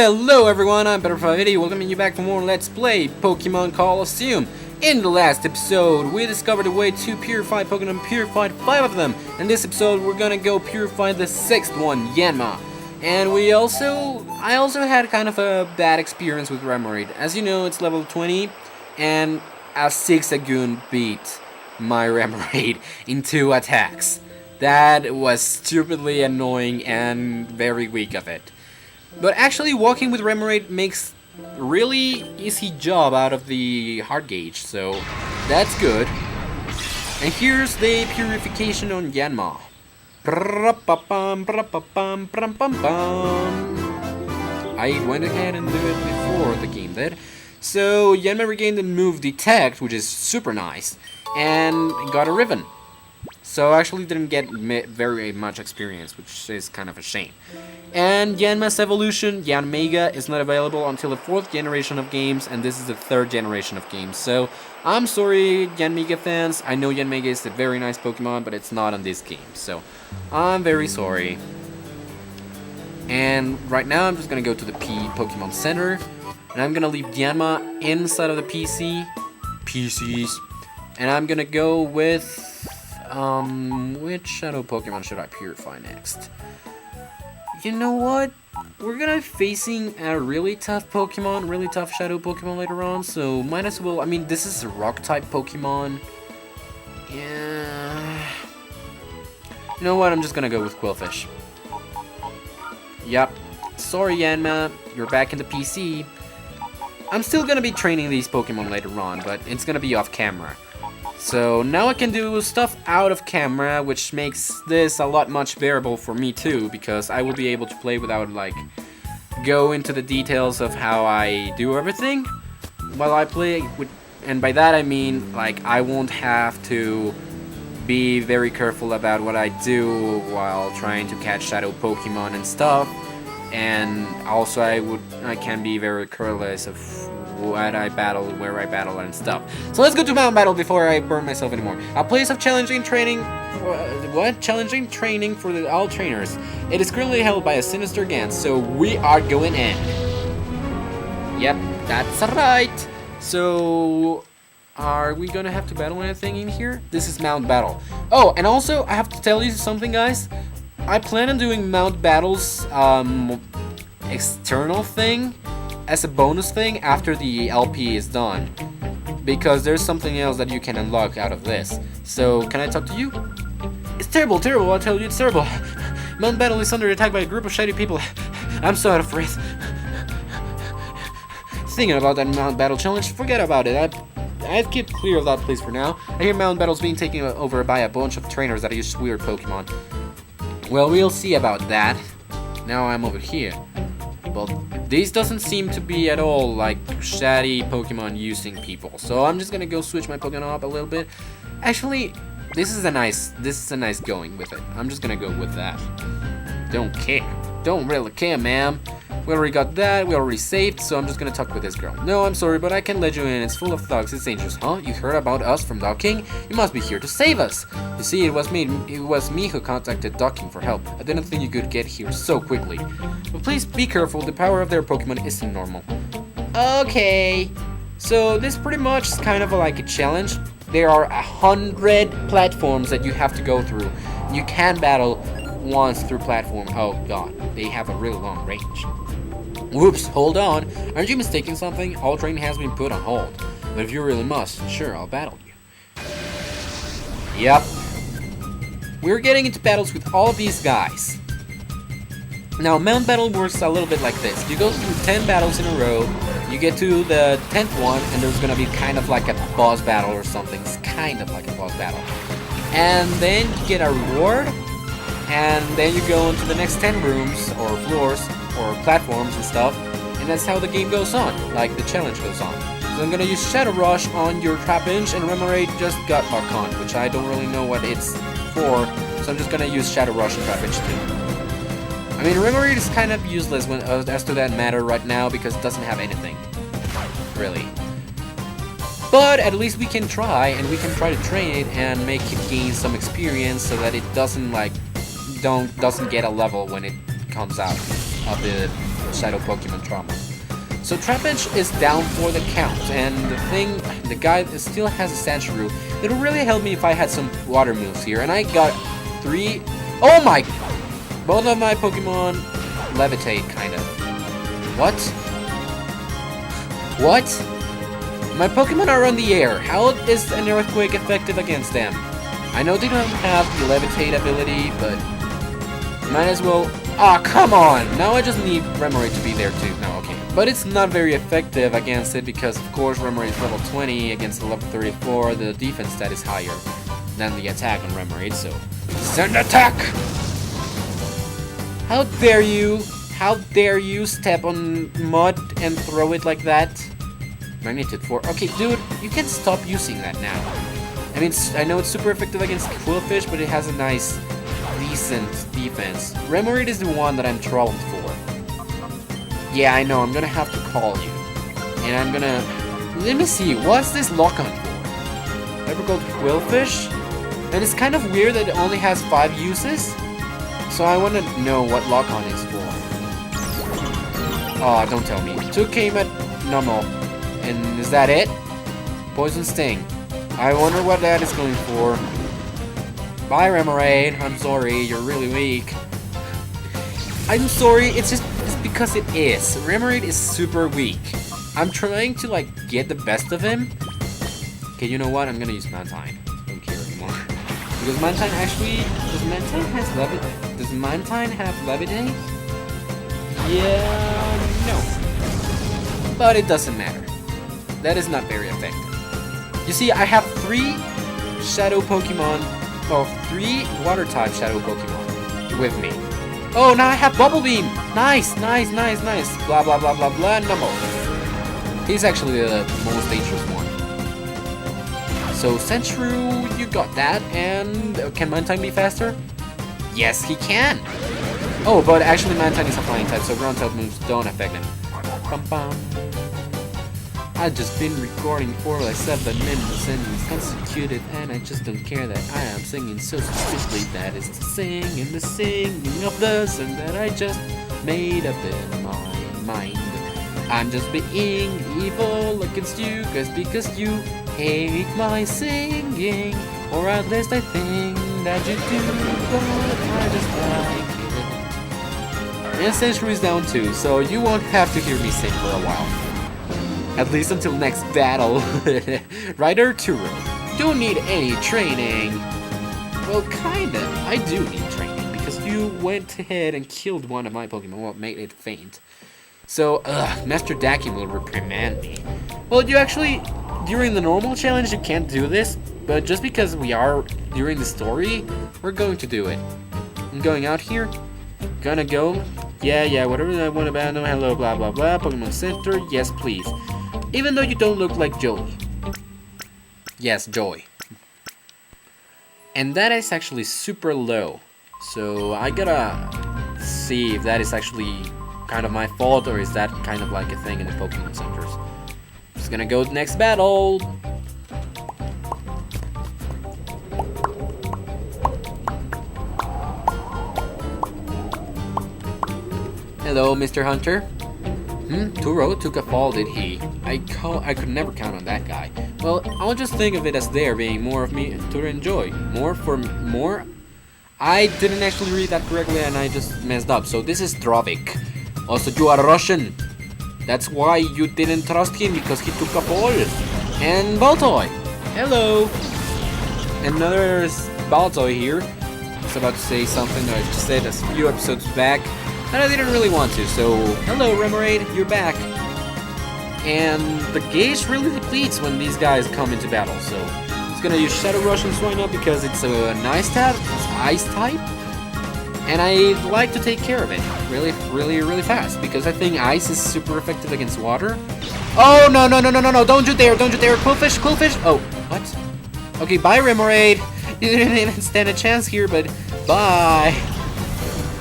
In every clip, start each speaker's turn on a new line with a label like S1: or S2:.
S1: Hello everyone, I'm purify, welcoming you back for more Let's Play Pokemon Colosseum. In the last episode, we discovered a way to purify Pokemon, purified 5 of them. In this episode, we're gonna go purify the 6th one, Yanma. And I also had kind of a bad experience with Remoraid. As you know, it's level 20, and a 6-Agoon beat my Remoraid in 2 attacks. That was stupidly annoying and very weak of it. But actually, walking with Remoraid makes a really easy job out of the heart gauge, so that's good. And here's the purification on Yanma. I went ahead and did it before the game did. So Yanma regained the move Detect, which is super nice, and got a ribbon. So I actually didn't get very much experience, which is kind of a shame. And Yanma's evolution, Yanmega, is not available until the 4th generation of games, and this is the 3rd generation of games. So I'm sorry, Yanmega fans. I know Yanmega is a very nice Pokemon, but it's not on this game. So I'm very sorry. And right now I'm just gonna go to the Pokemon Center, and I'm gonna leave Yanma inside of the PCs, and I'm gonna go with which shadow Pokemon should I purify next? You know what? We're gonna be facing a really tough Pokemon, really tough shadow Pokemon later on, so might as well. I mean, this is a rock type Pokemon. Yeah. You know what? I'm just gonna go with Qwilfish. Yep. Sorry, Yanma. You're back in the PC. I'm still gonna be training these Pokemon later on, but it's gonna be off camera. So now I can do stuff out of camera, which makes this a lot much bearable for me too, because I will be able to play without go into the details of how I do everything while I play. And by that I mean I won't have to be very careful about what I do while trying to catch shadow Pokemon and stuff. And also I can be very careless of what I battle, where I battle, and stuff. So let's go to Mountain Battle before I burn myself anymore. A place of challenging training. Challenging training for all trainers. It is currently held by a sinister Gans, so we are going in. Yep, that's right. So, are we gonna have to battle anything in here? This is Mount Battle. Oh, and also I have to tell you something, guys. I plan on doing Mount Battle's external thing as a bonus thing after the LP is done, because there's something else that you can unlock out of this. So can I talk to you? It's terrible, I'll tell you, it's terrible. Mount Battle is under attack by a group of shady people. I'm so out of breath. Thinking about that Mount Battle challenge, forget about it. I've kept clear of that place for now. I hear Mount Battle's being taken over by a bunch of trainers that use weird Pokemon. Well, we'll see about that. Now I'm over here. Well, this doesn't seem to be at all like shady Pokemon using people, so I'm just gonna go switch my Pokemon up a little bit. Actually, this is a nice going with it. I'm just gonna go with that. Don't really care, ma'am. We already got that, we already saved, so I'm just gonna talk with this girl. No, I'm sorry, but I can't let you in. It's full of thugs, it's dangerous. Huh? You heard about us from Dog King? You must be here to save us. You see, it was me who contacted Dog King for help. I didn't think you could get here so quickly. But please be careful, the power of their Pokemon isn't normal. Okay. So this pretty much is kind of like a challenge. There are 100 platforms that you have to go through. You can battle once through platform. Oh god, they have a really long range. Whoops, hold on. Aren't you mistaking something? All training has been put on hold. But if you really must, sure, I'll battle you. Yep. We're getting into battles with all of these guys. Now, Mount Battle works a little bit like this. You go through 10 battles in a row, you get to the 10th one, and there's gonna be kind of like a boss battle or something. It's kind of like a boss battle. And then you get a reward, and then you go into the next 10 rooms, or floors, or platforms and stuff, and that's how the game goes on, like the challenge goes on. So I'm gonna use Shadow Rush on your Trapinch, and Remoraid just got Archon, which I don't really know what it's for, so I'm just gonna use Shadow Rush and Trapinch too. I mean, Remoraid is kind of useless as to that matter right now, because it doesn't have anything, really. But at least we can try, and we can try to train it and make it gain some experience so that it doesn't doesn't get a level when it comes out of the Shadow Pokemon trauma. So Trapinch is down for the count, and the guy still has a Sandshrew. It would really help me if I had some water moves here, and I got 3. Oh my! Both of my Pokemon levitate, kind of. What? What? My Pokemon are on the air. How is an Earthquake effective against them? I know they don't have the levitate ability, but might as well. Ah, come on! Now I just need Remoraid to be there too. No, okay. But it's not very effective against it because, of course, Remoraid is level 20 against the level 34. The defense stat is higher than the attack on Remoraid, so send attack! How dare you? How dare you step on mud and throw it like that? Magnitude 4. Okay, dude, you can stop using that now. I mean, I know it's super effective against Qwilfish, but it has a nice, decent defense. Remoraid is the one that I'm troubled for. Yeah, I know, I'm gonna have to call you. And I'm gonna... Let me see, what's this lock-on for? Ever called Qwilfish? And it's kind of weird that it only has 5 uses. So I want to know what lock-on is for. Oh, don't tell me. 2 came at normal. And is that it? Poison Sting. I wonder what that is going for. Bye, Remoraid. I'm sorry, you're really weak. I'm sorry, it's because it is. Remoraid is super weak. I'm trying to, like, get the best of him. Okay, you know what? I'm gonna use Mantine. Don't care anymore. Because Mantine actually... Does Mantine have levitate? Yeah... No. But it doesn't matter. That is not very effective. You see, I have 3 Shadow Pokemon... Well, 3 Water-type Shadow Pokemon with me. Oh, now I have Bubble Beam! Nice, nice, nice, nice. Blah, blah, blah, blah, blah, no. He's actually the most dangerous one. So, Sandshrew, you got that, and can Mantine be faster? Yes, he can! Oh, but actually Mantine is a flying type, so ground type moves don't affect him. Bum bum. I've just been recording for like 7 minutes and it's consecutive, and I just don't care that I am singing so specifically. That is to sing in the singing of the song that I just made up in my mind. I'm just being evil against you, because you hate my singing, or at least I think that you do, but I just like it. And Sandshrew is down too, so you won't have to hear me sing for a while. At least until next battle. Right, Arturo? Don't need any training. Well, kinda. I do need training, because you went ahead and killed one of my Pokemon, well, made it faint. So, Master Dakin will reprimand me. Well, you actually, during the normal challenge, you can't do this, but just because we are during the story, we're going to do it. I'm going out here, gonna go, yeah, whatever I want about, no, hello, blah, blah, blah, Pokemon Center, yes, please. Even though you don't look like Joey. Yes, Joy. And that is actually super low, so I gotta see if that is actually kind of my fault, or is that kind of like a thing in the Pokemon centers. Just gonna go to the next battle. Hello, Mr. Hunter. Turo took a fall, did he? I could never count on that guy. Well, I'll just think of it as there being more of me to enjoy. More for more? I didn't actually read that correctly and I just messed up. So this is Drovik. Also, you are Russian. That's why you didn't trust him, because he took a fall. And Baltoy. Hello. Another Baltoy here. I was about to say something that I just said a few episodes back, and I didn't really want to. So, hello Remoraid, you're back. And the gauge really depletes when these guys come into battle. So, it's gonna use Shadow Rush and Swine Up because it's a nice type. It's Ice type. And I'd like to take care of it really fast, because I think ice is super effective against water. Oh, no, don't you dare, Qwilfish, oh, what? Okay, bye, Remoraid. You didn't even stand a chance here, but bye.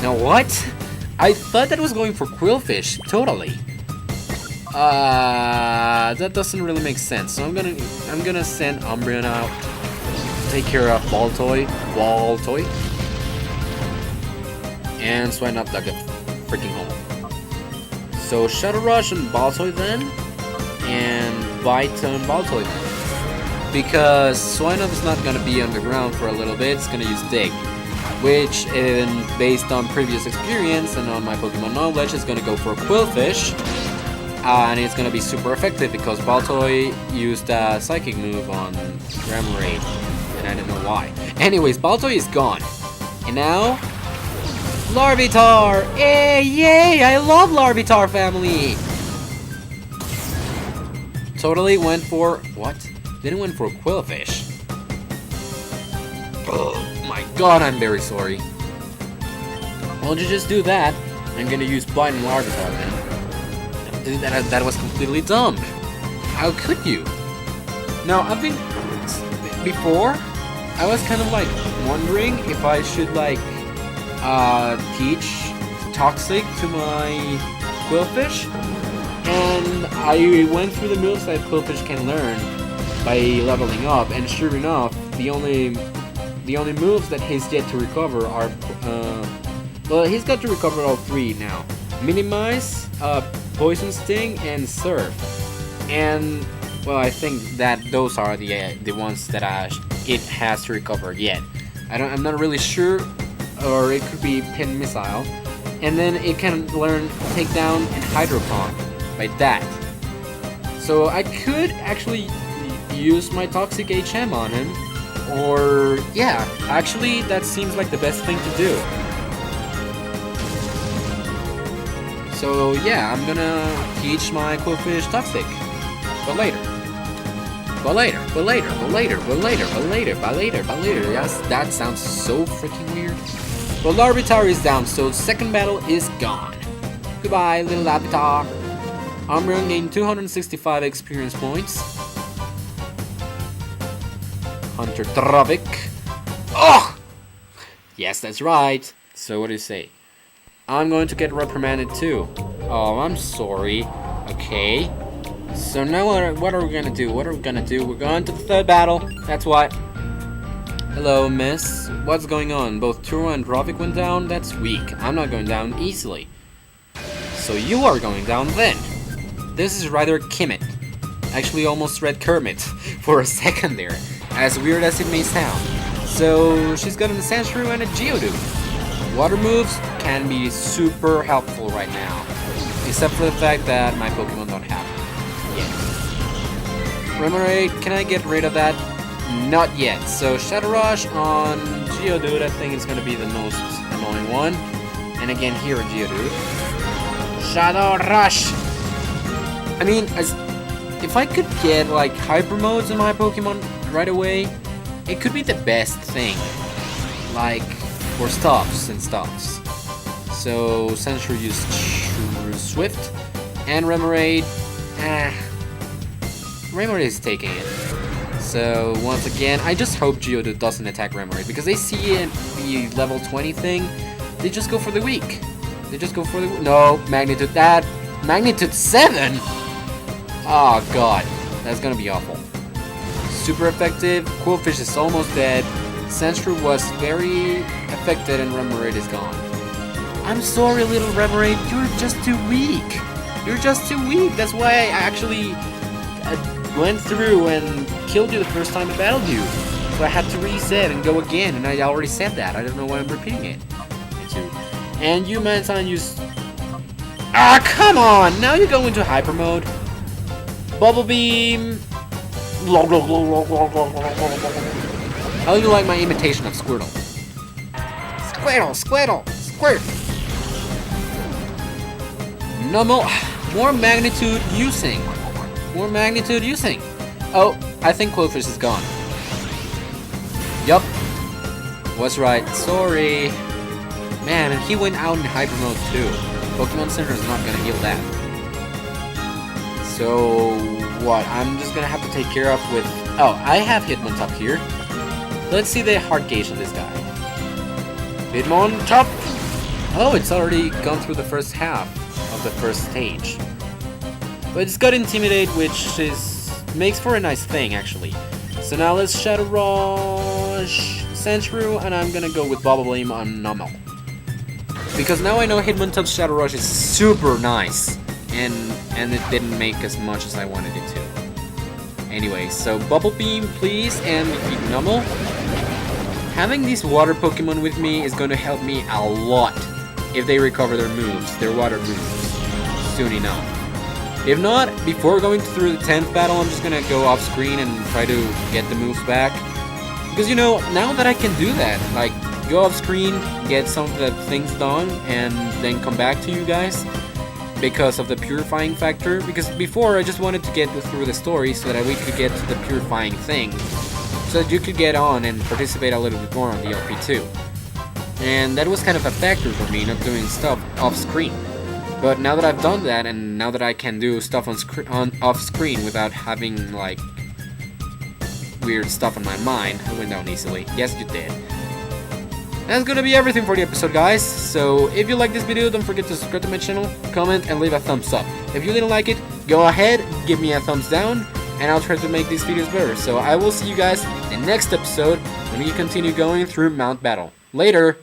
S1: Now what? I thought that was going for Qwilfish, totally. That doesn't really make sense, so I'm gonna send Umbreon out to take care of Baltoy. And Swine Up dug a freaking hole. So Shadow Rush on Baltoy then, and Bite on Baltoy then. Because Swinub is not gonna be underground for a little bit, it's gonna use Dig. Which, based on previous experience and on my Pokemon knowledge, is gonna go for Qwilfish. And it's gonna be super effective because Baltoy used a Psychic move on Remoraid. And I don't know why. Anyways, Baltoy is gone. And now, Larvitar! Hey, yay! I love Larvitar family! Totally went for... what? Didn't went for Qwilfish. Oh my god, I'm very sorry. Why don't you just do that? I'm gonna use Bite and Larvitar then. Dude, that was completely dumb. How could you? Now, I think before, I was kind of like wondering if I should like teach Toxic to my Qwilfish, and I went through the moves that Qwilfish can learn by leveling up, and sure enough, the only moves that he's yet to recover are well, he's got to recover all three now: Minimize, Poison Sting, and Surf. And well, I think that those are the ones that it has to recover yet. I'm not really sure, or it could be Pin Missile. And then it can learn Takedown and Hydro Pump by that. So I could actually use my Toxic HM on him, or yeah, actually that seems like the best thing to do. So yeah, I'm gonna teach my Qwilfish Toxic, but later. Yes, that sounds so freaking weird. Well, Larvitar is down, so second battle is gone. Goodbye, little Larvitar. Umbreon gained 265 experience points. Hunter Dravik. Oh! Yes, that's right. So what do you say? I'm going to get reprimanded too. Oh, I'm sorry. Okay. So now what are we gonna do? We're going to the third battle. That's what. Hello, miss. What's going on? Both Turo and Dravik went down? That's weak. I'm not going down easily. So you are going down then. This is rather Kimmit. Actually almost read Kermit for a second there. As weird as it may sound. So she's got a Sandshrew and a Geodude. Water moves can be super helpful right now, except for the fact that my Pokemon don't have it yet. Remoraid, can I get rid of that? Not yet. So Shadow Rush on Geodude, I think is going to be the most annoying one. And again here, Geodude. Shadow Rush! I mean, if I could get like Hyper Modes in my Pokemon right away, it could be the best thing. Like, for stuffs and stuffs. So Sandshrew used Swift, and Remoraid, Remoraid is taking it. So once again, I just hope Geodude doesn't attack Remoraid, because they see it, the level 20 thing, they just go for the weak. No, Magnitude that. Magnitude 7? Oh god, that's gonna be awful. Super effective, Qwilfish is almost dead. Sandshrew was very affected and Remoraid is gone. I'm sorry, little Remoraid, you're just too weak. That's why I actually went through and killed you the first time I battled you. So I had to reset and go again, and I already said that. I don't know why I'm repeating it. And you, Mantine, used... Ah, come on! Now you go into Hyper Mode. Bubble Beam... How do you like my imitation of Squirtle? Squirt! No more magnitude using. Oh, I think Qwilfish is gone. Yup. Was right. Sorry. Man, and he went out in Hyper Mode too. Pokemon Center is not gonna heal that. So what? I'm just gonna have to take care of with... Oh, I have Hitmontop here. Let's see the heart gauge of this guy. Hitmontop! Oh, it's already gone through the first half of the first stage. But it's got Intimidate, which makes for a nice thing, actually. So now let's Shadow Rush Sandshrew, and I'm gonna go with Bubble Beam on Numel. Because now I know Hitmontop's Shadow Rush is super nice. and it didn't make as much as I wanted it to. Anyway, so Bubble Beam, please, and Numel. Having these water Pokemon with me is going to help me a lot if they recover their moves, their water moves, soon enough. If not, before going through the 10th battle, I'm just going to go off screen and try to get the moves back. Because, you know, now that I can do that, like, go off screen, get some of the things done, and then come back to you guys, because of the purifying factor. Because before I just wanted to get through the story so that we could get to the purifying thing, so that you could get on and participate a little bit more on the LP2. And that was kind of a factor for me, not doing stuff off screen. But now that I've done that, and now that I can do stuff off screen without having like weird stuff on my mind, I went down easily. Yes, you did. That's gonna be everything for the episode, guys. So if you like this video, don't forget to subscribe to my channel, comment, and leave a thumbs up. If you didn't like it, go ahead, give me a thumbs down, and I'll try to make these videos better. So I will see you guys in the next episode when we continue going through Mount Battle. Later!